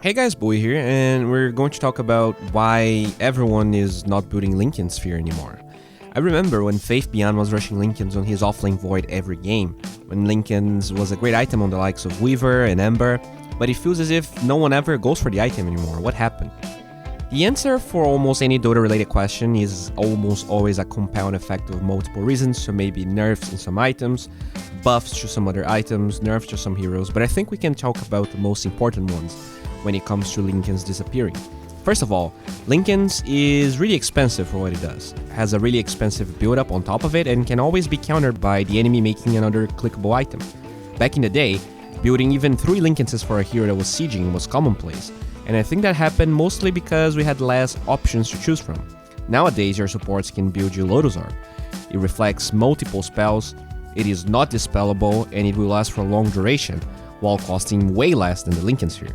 Hey guys, Bowie here, and we're going to talk about why everyone is not building Linken Sphere anymore. I remember when Faith Beyond was rushing Linkens on his offlane void every game, when Linkens was a great item on the likes of Weaver and Ember, but it feels as if no one ever goes for the item anymore. What happened? The answer for almost any Dota-related question is almost always a compound effect of multiple reasons, so maybe nerfs in some items, buffs to some other items, nerfs to some heroes, but I think we can talk about the most important ones when it comes to Linken's disappearing. First of all, Linken's is really expensive for what it does, has a really expensive build-up on top of it, and can always be countered by the enemy making another clickable item. Back in the day, building even 3 Linkenses for a hero that was sieging was commonplace, and I think that happened mostly because we had less options to choose from. Nowadays, your supports can build you Lotus Orb. It reflects multiple spells, it is not dispellable, and it will last for a long duration, while costing way less than the Linken Sphere.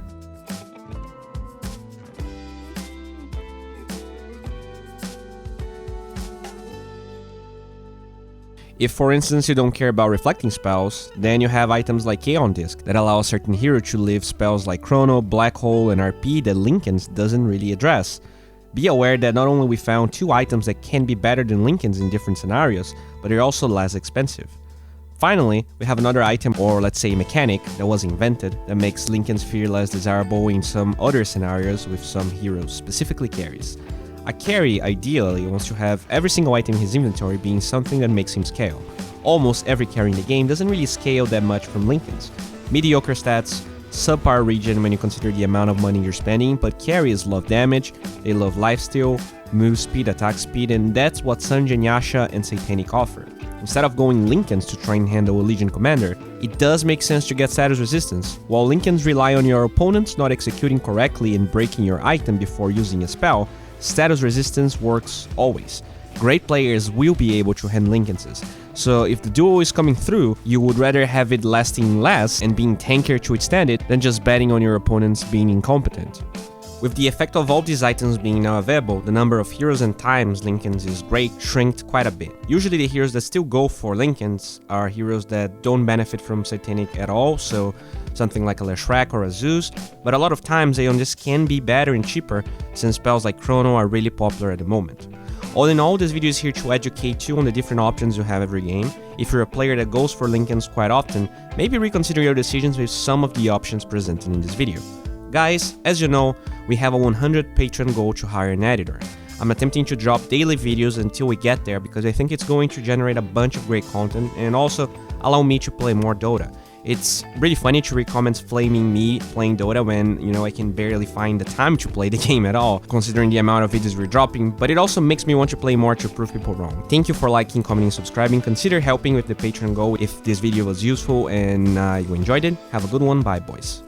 If, for instance, you don't care about reflecting spells, then you have items like Aeon Disc that allow a certain hero to live spells like Chrono, Black Hole, and RP that Linken's doesn't really address. Be aware that not only we found 2 items that can be better than Linken's in different scenarios, but they're also less expensive. Finally, we have another item, or let's say mechanic, that was invented that makes Linken's Sphere less desirable in some other scenarios with some heroes, specifically carries. A carry, ideally, wants to have every single item in his inventory being something that makes him scale. Almost every carry in the game doesn't really scale that much from Linken's. Mediocre stats, subpar regen when you consider the amount of money you're spending, but carries love damage, they love lifesteal, move speed, attack speed, and that's what Sanjay, Yasha, and Satanic offer. Instead of going Linken's to try and handle a Legion Commander, it does make sense to get status resistance. While Linken's rely on your opponents not executing correctly and breaking your item before using a spell, status resistance works always. Great players will be able to handle Linken's. So if the duo is coming through, you would rather have it lasting less and being tankier to withstand it than just betting on your opponents being incompetent. With the effect of all these items being now available, the number of heroes and times Linken's is great shrinked quite a bit. Usually the heroes that still go for Linken's are heroes that don't benefit from Satanic at all, so something like a Leshrac or a Zeus, but a lot of times Aeon Disc can be better and cheaper since spells like Chrono are really popular at the moment. All in all, this video is here to educate you on the different options you have every game. If you're a player that goes for Linken's quite often, maybe reconsider your decisions with some of the options presented in this video. Guys, as you know, we have a 100 Patreon goal to hire an editor. I'm attempting to drop daily videos until we get there because I think it's going to generate a bunch of great content and also allow me to play more Dota. It's really funny to read comments flaming me playing Dota when, I can barely find the time to play the game at all, considering the amount of videos we're dropping, but it also makes me want to play more to prove people wrong. Thank you for liking, commenting, subscribing. Consider helping with the Patreon goal if this video was useful and you enjoyed it. Have a good one. Bye, boys.